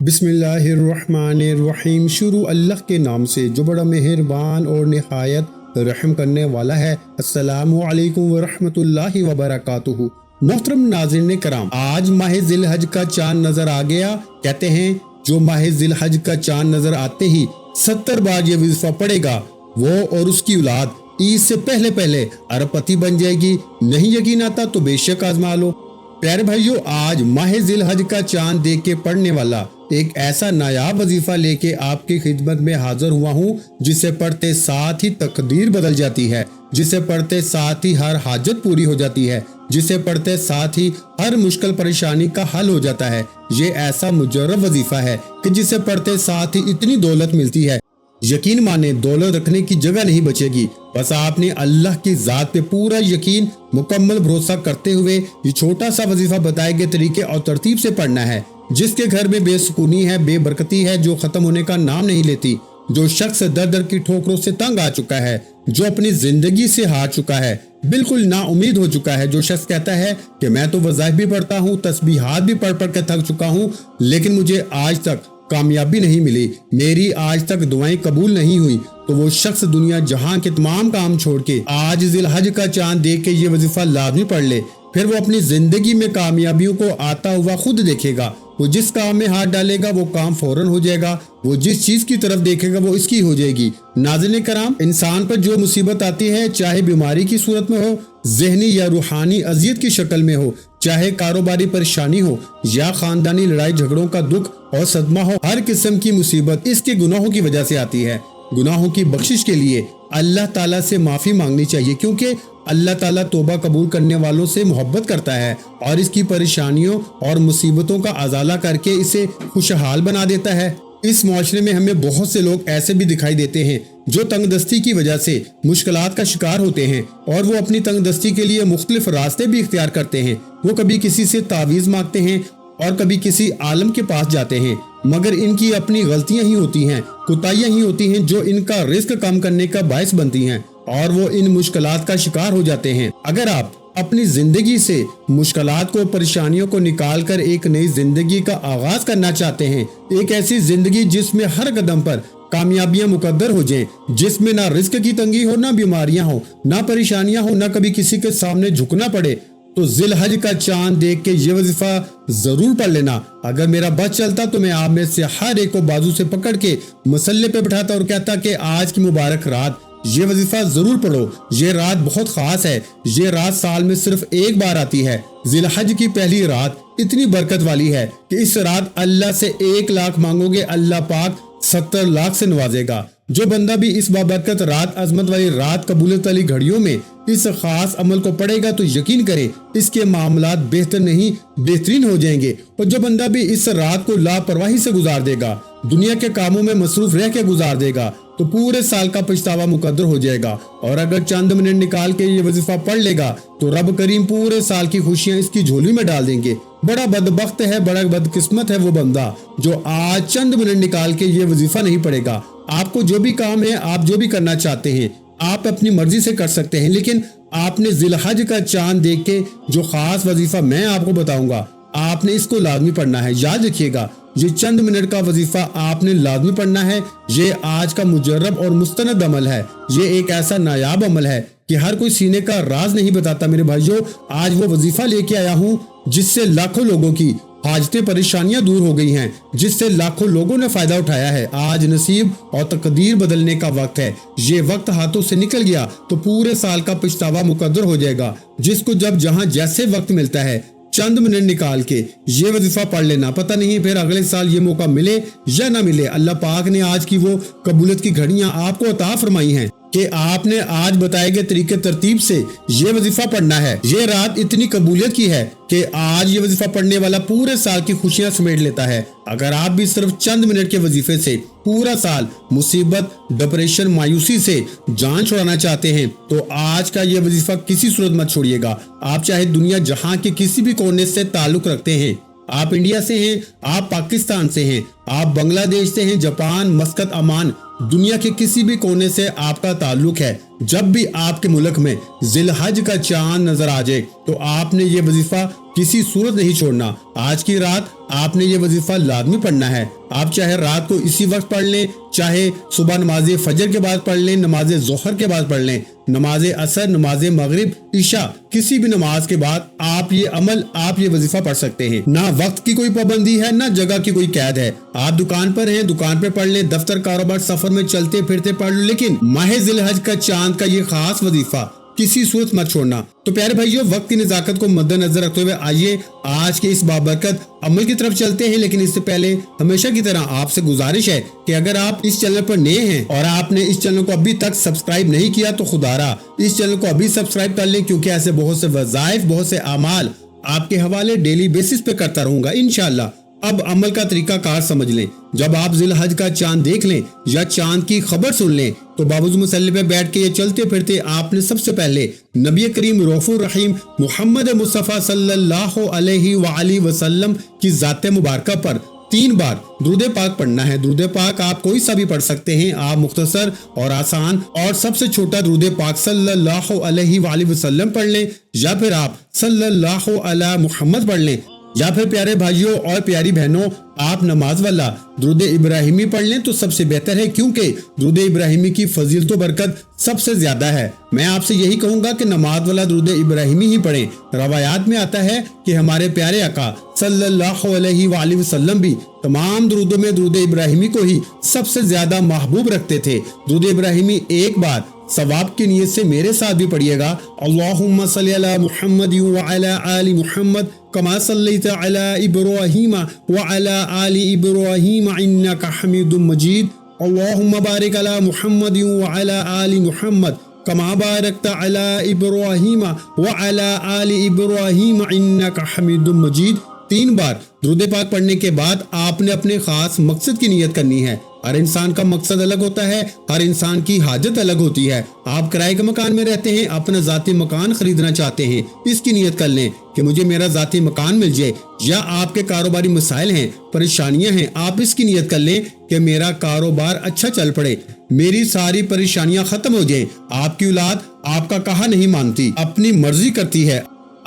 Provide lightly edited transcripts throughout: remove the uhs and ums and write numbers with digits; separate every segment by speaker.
Speaker 1: بسم اللہ الرحمن الرحیم۔ شروع اللہ کے نام سے جو بڑا مہربان اور نہایت رحم کرنے والا ہے۔ السلام علیکم ورحمۃ اللہ وبرکاتہ۔ محترم ناظرین کرام، آج ماہ ذی الحج کا چاند نظر آ گیا۔ کہتے ہیں جو ماہ ذی الحج کا چاند نظر آتے ہی 70 بار یہ وظیفہ پڑے گا، وہ اور اس کی اولاد عید سے پہلے ارب پتی بن جائے گی۔ نہیں یقین آتا تو بے شک آزما لو۔ پیارے بھائیو، آج ماہ ذی الحج کا چاند دیکھ کے پڑھنے والا ایک ایسا نایاب وظیفہ لے کے آپ کی خدمت میں حاضر ہوا ہوں، جسے پڑھتے ساتھ ہی تقدیر بدل جاتی ہے، جسے پڑھتے ساتھ ہی ہر حاجت پوری ہو جاتی ہے، جسے پڑھتے ساتھ ہی ہر مشکل پریشانی کا حل ہو جاتا ہے۔ یہ ایسا مجرب وظیفہ ہے کہ جسے پڑھتے ساتھ ہی اتنی دولت ملتی ہے، یقین مانے دولت رکھنے کی جگہ نہیں بچے گی۔ بس آپ نے اللہ کی ذات پہ پورا یقین، مکمل بھروسہ کرتے ہوئے یہ چھوٹا سا وظیفہ بتائے گئے طریقے اور ترتیب سے پڑھنا ہے۔ جس کے گھر میں بے سکونی ہے، بے برکتی ہے، جو ختم ہونے کا نام نہیں لیتی، جو شخص در در کی ٹھوکروں سے تنگ آ چکا ہے، جو اپنی زندگی سے ہار چکا ہے، بالکل نا امید ہو چکا ہے، جو شخص کہتا ہے کہ میں تو وظائف بھی پڑھتا ہوں، تسبیحات بھی پڑھ کے تھک چکا ہوں، لیکن مجھے آج تک کامیابی نہیں ملی، میری آج تک دعائیں قبول نہیں ہوئی، تو وہ شخص دنیا جہاں کے تمام کام چھوڑ کے آج ذی الحج کا چاند دیکھ کے یہ وظیفہ لازمی پڑھ لے۔ پھر وہ اپنی زندگی میں کامیابیوں کو آتا ہوا خود دیکھے گا۔ وہ جس کام میں ہاتھ ڈالے گا وہ کام فوراً ہو جائے گا، وہ جس چیز کی طرف دیکھے گا وہ اس کی ہو جائے گی۔ ناظرین کرام، انسان پر جو مصیبت آتی ہے، چاہے بیماری کی صورت میں ہو، ذہنی یا روحانی اذیت کی شکل میں ہو، چاہے کاروباری پریشانی ہو یا خاندانی لڑائی جھگڑوں کا دکھ اور صدمہ ہو، ہر قسم کی مصیبت اس کے گناہوں کی وجہ سے آتی ہے۔ گناہوں کی بخشش کے لیے اللہ تعالیٰ سے معافی مانگنی چاہیے، کیونکہ اللہ تعالیٰ توبہ قبول کرنے والوں سے محبت کرتا ہے اور اس کی پریشانیوں اور مصیبتوں کا ازالہ کر کے اسے خوشحال بنا دیتا ہے۔ اس معاشرے میں ہمیں بہت سے لوگ ایسے بھی دکھائی دیتے ہیں جو تنگ دستی کی وجہ سے مشکلات کا شکار ہوتے ہیں، اور وہ اپنی تنگ دستی کے لیے مختلف راستے بھی اختیار کرتے ہیں۔ وہ کبھی کسی سے تعویذ مانگتے ہیں اور کبھی کسی عالم کے پاس جاتے ہیں، مگر ان کی اپنی غلطیاں ہی ہوتی ہیں، کوتاہیاں ہی ہوتی ہیں جو ان کا رزق کم کرنے کا باعث بنتی ہیں، اور وہ ان مشکلات کا شکار ہو جاتے ہیں۔ اگر آپ اپنی زندگی سے مشکلات کو، پریشانیوں کو نکال کر ایک نئی زندگی کا آغاز کرنا چاہتے ہیں، ایک ایسی زندگی جس میں ہر قدم پر کامیابیاں مقدر ہو جائیں، جس میں نہ رزق کی تنگی ہو، نہ بیماریاں ہو، نہ پریشانیاں ہو، نہ کبھی کسی کے سامنے جھکنا پڑے، تو ذی الحج کا چاند دیکھ کے یہ وظیفہ ضرور پڑھ لینا۔ اگر میرا بس چلتا تو میں آپ میں سے ہر ایک کو بازو سے پکڑ کے مسلح پہ بٹھاتا اور کہتا کہ آج کی مبارک رات یہ وظیفہ ضرور پڑھو۔ یہ رات بہت خاص ہے، یہ رات سال میں صرف ایک بار آتی ہے۔ ذی الحج کی پہلی رات اتنی برکت والی ہے کہ اس رات اللہ سے 1 لاکھ مانگو گے، اللہ پاک 70 لاکھ سے نوازے گا۔ جو بندہ بھی اس بابرکت رات، عظمت والی رات، قبولیت والی گھڑیوں میں اس خاص عمل کو پڑھے گا تو یقین کرے اس کے معاملات بہتر نہیں بہترین ہو جائیں گے۔ اور جو بندہ بھی اس رات کو لاپرواہی سے گزار دے گا، دنیا کے کاموں میں مصروف رہ کے گزار دے گا، تو پورے سال کا پچھتاوا مقدر ہو جائے گا۔ اور اگر چند منٹ نکال کے یہ وظیفہ پڑھ لے گا تو رب کریم پورے سال کی خوشیاں اس کی جھولی میں ڈال دیں گے۔ بڑا بدبخت ہے، بڑا بدقسمت ہے وہ بندہ جو آج چند منٹ نکال کے یہ وظیفہ نہیں پڑھے گا۔ آپ کو جو بھی کام ہے، آپ جو بھی کرنا چاہتے ہیں، آپ اپنی مرضی سے کر سکتے ہیں، لیکن آپ نے ذی الحج کا چاند دیکھ کے جو خاص وظیفہ میں آپ کو بتاؤں گا، آپ نے اس کو لازمی پڑھنا ہے۔ یاد رکھیے گا، یہ چند منٹ کا وظیفہ آپ نے لازمی پڑھنا ہے۔ یہ آج کا مجرب اور مستند عمل ہے۔ یہ ایک ایسا نایاب عمل ہے کہ ہر کوئی سینے کا راز نہیں بتاتا۔ میرے بھائیوں، آج وہ وظیفہ لے کے آیا ہوں جس سے لاکھوں لوگوں کی حاجتیں، پریشانیاں دور ہو گئی ہیں، جس سے لاکھوں لوگوں نے فائدہ اٹھایا ہے۔ آج نصیب اور تقدیر بدلنے کا وقت ہے۔ یہ وقت ہاتھوں سے نکل گیا تو پورے سال کا پچھتاوا مقدر ہو جائے گا۔ جس کو جب جہاں جیسے وقت ملتا ہے، چند منٹ نکال کے یہ وظیفہ پڑھ لینا، پتہ نہیں پھر اگلے سال یہ موقع ملے یا نہ ملے۔ اللہ پاک نے آج کی وہ قبولیت کی گھڑیاں آپ کو عطا فرمائی ہیں کہ آپ نے آج بتائے گئے طریقے ترتیب سے یہ وظیفہ پڑھنا ہے۔ یہ رات اتنی قبولیت کی ہے کہ آج یہ وظیفہ پڑھنے والا پورے سال کی خوشیاں سمیٹ لیتا ہے۔ اگر آپ بھی صرف چند منٹ کے وظیفے سے پورا سال مصیبت، ڈپریشن، مایوسی سے جان چھڑانا چاہتے ہیں تو آج کا یہ وظیفہ کسی صورت مت چھوڑیے گا۔ آپ چاہے دنیا جہاں کے کسی بھی کونے سے تعلق رکھتے ہیں، آپ انڈیا سے ہیں، آپ پاکستان سے ہیں، آپ بنگلہ دیش سے ہیں، جاپان، مسقط، عمان، دنیا کے کسی بھی کونے سے آپ کا تعلق ہے، جب بھی آپ کے ملک میں ذی الحج کا چاند نظر آ جائے تو آپ نے یہ وظیفہ کسی صورت نہیں چھوڑنا۔ آج کی رات آپ نے یہ وظیفہ لازمی پڑھنا ہے۔ آپ چاہے رات کو اسی وقت پڑھ لیں، چاہے صبح نماز فجر کے بعد پڑھ لیں، نماز ظہر کے بعد پڑھ لیں، نماز عصر، نماز مغرب، عشاء، کسی بھی نماز کے بعد آپ یہ وظیفہ پڑھ سکتے ہیں۔ نہ وقت کی کوئی پابندی ہے، نہ جگہ کی کوئی قید ہے۔ آپ دکان پر ہیں، دکان پہ پڑھ لیں، دفتر، کاروبار، سفر میں چلتے پھرتے پڑھ لیں، لیکن ماہ ذی الحج کا چاند کا یہ خاص وظیفہ کسی صورت مت چھوڑنا۔ تو پیارے بھائیو، وقت کی نزاکت کو مد نظر رکھتے ہوئے آئیے آج کے اس بابرکت عمل کی طرف چلتے ہیں، لیکن اس سے پہلے ہمیشہ کی طرح آپ سے گزارش ہے کہ اگر آپ اس چینل پر نئے ہیں اور آپ نے اس چینل کو ابھی تک سبسکرائب نہیں کیا تو خدا را اس چینل کو ابھی سبسکرائب کر لیں، کیونکہ ایسے بہت سے وظائف، بہت سے اعمال آپ کے حوالے ڈیلی بیسس پہ کرتا رہوں گا انشاءاللہ۔ اب عمل کا طریقہ کار سمجھ لیں۔ جب آپ ذی الحج کا چاند دیکھ لیں یا چاند کی خبر سن لیں تو بابوز مسلح پہ بیٹھ کے یہ چلتے پھرتے آپ نے سب سے پہلے نبی کریم رؤوف الرحیم محمد مصطفیٰ صلی اللہ علیہ وآلہ وسلم کی ذات مبارکہ پر 3 بار درود پاک پڑھنا ہے۔ درود پاک آپ کوئی سا بھی پڑھ سکتے ہیں، آپ مختصر اور آسان اور سب سے چھوٹا درود پاک صلی اللہ علیہ وآلہ وسلم پڑھ لیں، یا پھر آپ صلی اللہ علی محمد پڑھ لیں، یا پھر پیارے بھائیوں اور پیاری بہنوں آپ نماز والا درود ابراہیمی پڑھ لیں تو سب سے بہتر ہے، کیونکہ درود ابراہیمی کی فضیلت و برکت سب سے زیادہ ہے۔ میں آپ سے یہی کہوں گا کہ نماز والا درود ابراہیمی ہی پڑھیں۔ روایات میں آتا ہے کہ ہمارے پیارے آقا صلی اللہ علیہ وآلہ وسلم بھی تمام درودوں میں درود ابراہیمی کو ہی سب سے زیادہ محبوب رکھتے تھے۔ درود ابراہیمی ایک بار ثواب کی نیت سے میرے ساتھ بھی پڑھیے گا۔ اللہم صلی علی محمد وعلی آل محمد کما صلیت علی ابراہیم وعلی آل ابراہیم انک حمید مجید۔ اللہم بارک علی محمد وعلی آل محمد کما بارکت علی ابراہیم وعلی آل ابراہیم انک حمید مجید۔ 3 بار درود پاک پڑھنے کے بعد آپ نے اپنے خاص مقصد کی نیت کرنی ہے۔ ہر انسان کا مقصد الگ ہوتا ہے، ہر انسان کی حاجت الگ ہوتی ہے۔ آپ کرائے کے مکان میں رہتے ہیں، اپنا ذاتی مکان خریدنا چاہتے ہیں، اس کی نیت کر لیں کہ مجھے میرا ذاتی مکان مل جائے، یا آپ کے کاروباری مسائل ہیں، پریشانیاں ہیں، آپ اس کی نیت کر لیں کہ میرا کاروبار اچھا چل پڑے، میری ساری پریشانیاں ختم ہو جائیں۔ آپ کی اولاد آپ کا کہا نہیں مانتی، اپنی مرضی کرتی ہے،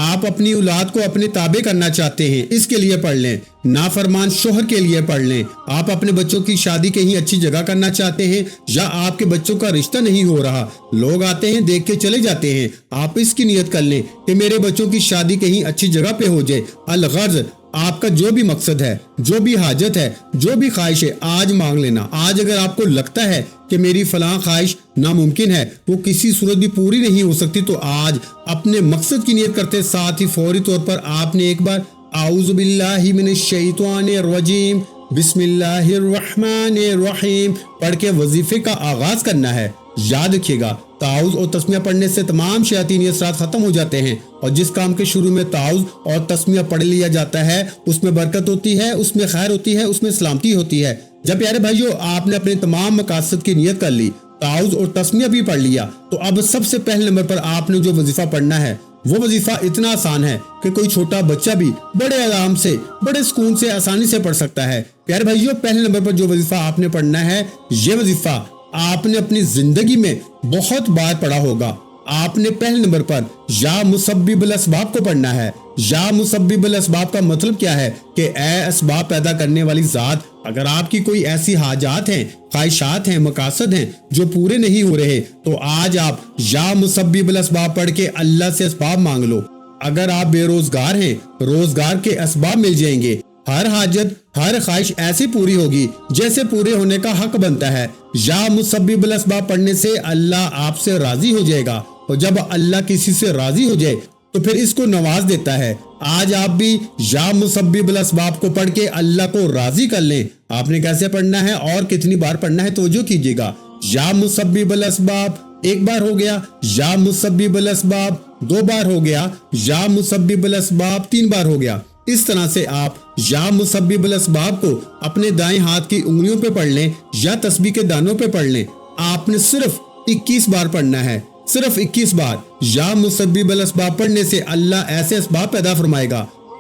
Speaker 1: آپ اپنی اولاد کو اپنے تابع کرنا چاہتے ہیں، اس کے لیے پڑھ لیں۔ نافرمان شوہر کے لیے پڑھ لیں۔ آپ اپنے بچوں کی شادی کہیں اچھی جگہ کرنا چاہتے ہیں، یا آپ کے بچوں کا رشتہ نہیں ہو رہا، لوگ آتے ہیں دیکھ کے چلے جاتے ہیں، آپ اس کی نیت کر لیں کہ میرے بچوں کی شادی کہیں اچھی جگہ پہ ہو جائے۔ الغرض آپ کا جو بھی مقصد ہے، جو بھی حاجت ہے، جو بھی خواہش ہے، آج مانگ لینا۔ آج اگر آپ کو لگتا ہے کہ میری فلاں خواہش ناممکن ہے، وہ کسی صورت بھی پوری نہیں ہو سکتی، تو آج اپنے مقصد کی نیت کرتے ساتھ ہی فوری طور پر آپ نے ایک بار اعوذ باللہ من الشیطان الرجیم بسم اللہ الرحمن الرحیم پڑھ کے وظیفے کا آغاز کرنا ہے۔ یاد رکھیے گا، تعوذ اور تسمیہ پڑھنے سے تمام شیاطینی اثرات ختم ہو جاتے ہیں، اور جس کام کے شروع میں تعوذ اور تسمیہ پڑھ لیا جاتا ہے اس میں برکت ہوتی ہے، اس میں خیر ہوتی ہے، اس میں سلامتی ہوتی ہے۔ جب پیارے بھائیو آپ نے اپنے تمام مقاصد کی نیت کر لی، تعوذ اور تسمیہ بھی پڑھ لیا، تو اب سب سے پہلے نمبر پر آپ نے جو وظیفہ پڑھنا ہے وہ وظیفہ اتنا آسان ہے کہ کوئی چھوٹا بچہ بھی بڑے آرام سے، بڑے سکون سے، آسانی سے پڑھ سکتا ہے۔ پیارے بھائیو، پہلے نمبر پر جو وظیفہ آپ نے پڑھنا ہے، یہ وظیفہ آپ نے اپنی زندگی میں بہت بار پڑھا ہوگا۔ آپ نے پہلے نمبر پر یا مسبب الاسباب کو پڑھنا ہے۔ یا مسبب الاسباب کا مطلب کیا ہے کہ اے اسباب پیدا کرنے والی ذات، اگر آپ کی کوئی ایسی حاجات ہیں، خواہشات ہیں، مقاصد ہیں جو پورے نہیں ہو رہے، تو آج آپ یا مسبب الاسباب پڑھ کے اللہ سے اسباب مانگ لو۔ اگر آپ بے روزگار ہیں، روزگار کے اسباب مل جائیں گے۔ ہر حاجت، ہر خواہش ایسی پوری ہوگی جیسے پورے ہونے کا حق بنتا ہے۔ یا مسبب الاسباب پڑھنے سے اللہ آپ سے راضی ہو جائے گا، اور جب اللہ کسی سے راضی ہو جائے تو پھر اس کو نواز دیتا ہے۔ آج آپ بھی یا مسبب الاسباب کو پڑھ کے اللہ کو راضی کر لیں۔ آپ نے کیسے پڑھنا ہے اور کتنی بار پڑھنا ہے توجہ کیجیے گا۔ یا مسبب الاسباب 1 بار ہو گیا، یا مسبب الاسباب 2 بار ہو گیا، یا مسبب الاسباب 3 بار ہو گیا۔ اس طرح سے آپ یا مسبب الاسباب کو اپنے دائیں ہاتھ کی انگلیوں پہ پڑھ لیں یا تسبیح کے دانوں پہ پڑھ لیں۔ آپ نے صرف 21 بار پڑھنا ہے، صرف 21 بار۔ یا مسبب الاسباب پڑھنے سے اللہ ایسے اسباب پیدا فرمائے گا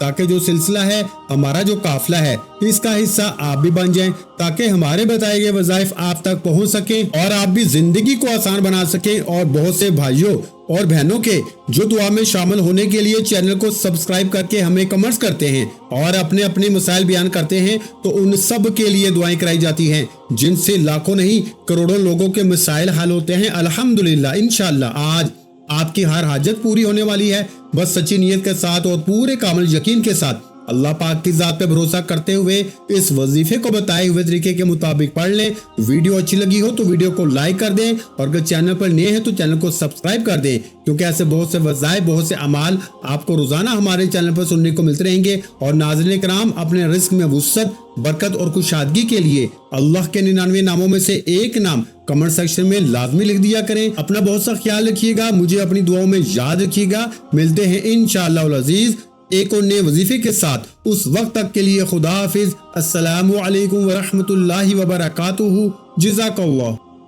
Speaker 1: تاکہ جو سلسلہ ہے ہمارا جو قافلہ ہے اس کا حصہ آپ بھی بن جائیں، تاکہ ہمارے بتائے گئے وظائف آپ تک پہنچ سکیں اور آپ بھی زندگی کو آسان بنا سکیں۔ اور بہت سے بھائیوں اور بہنوں کے جو دعا میں شامل ہونے کے لیے چینل کو سبسکرائب کر کے ہمیں کمنٹس کرتے ہیں اور اپنے مسائل بیان کرتے ہیں، تو ان سب کے لیے دعائیں کرائی جاتی ہیں، جن سے لاکھوں نہیں کروڑوں لوگوں کے مسائل حل ہوتے ہیں الحمدللہ۔ انشاءاللہ آج آپ کی ہر حاجت پوری ہونے والی ہے، بس سچی نیت کے ساتھ اور پورے کامل یقین کے ساتھ اللہ پاک کی ذات پہ بھروسہ کرتے ہوئے اس وظیفے کو بتائے ہوئے طریقے کے مطابق پڑھ لیں۔ ویڈیو اچھی لگی ہو تو ویڈیو کو لائک کر دیں، اور اگر چینل پر نئے ہیں تو چینل کو سبسکرائب کر دیں، کیونکہ ایسے بہت سے وظائف، بہت سے اعمال آپ کو روزانہ ہمارے چینل پر سننے کو ملتے رہیں گے۔ اور ناظرین کرام، اپنے رزق میں وسعت، برکت اور کشادگی کے لیے اللہ کے 99 ناموں میں سے ایک نام کمنٹ سیکشن میں لازمی لکھ دیا کریں۔ اپنا بہت سا خیال رکھیے گا، مجھے اپنی دعاؤں میں یاد رکھیے گا۔ ملتے ہیں انشاءاللہ العزیز ایک اور نئے وظیفے کے ساتھ، اس وقت تک کے لیے خدا حافظ۔ السلام علیکم ورحمۃ اللہ وبرکاتہ۔ جزاک اللہ۔